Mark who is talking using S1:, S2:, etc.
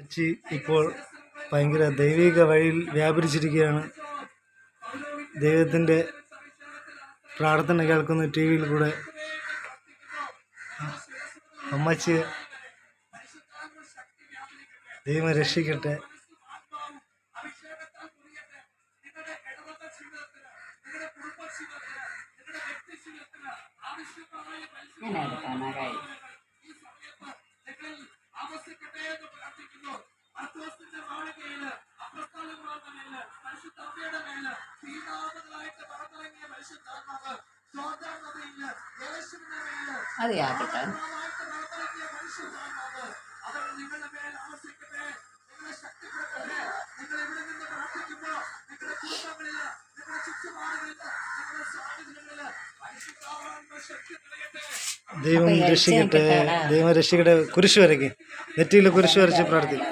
S1: അച്ചി ഇപ്പോൾ ഭയങ്കര ദൈവിക വഴിയിൽ വ്യാപരിച്ചിരിക്കുകയാണ്. ദൈവത്തിൻ്റെ പ്രാർത്ഥന കേൾക്കുന്ന ടി വിയിൽ കൂടെ. അമ്മച്ചി ദൈവം രക്ഷിക്കട്ടെ.
S2: അറിയാട്ടെ.
S1: ദൈവം രക്ഷിക്കട്ടെ, ദൈവം രക്ഷിക്കട്ടെ. കുരിശ് വരയ്ക്ക്, നെറ്റിയിൽ കുരിശ് വരച്ച് പ്രാർത്ഥിക്കും.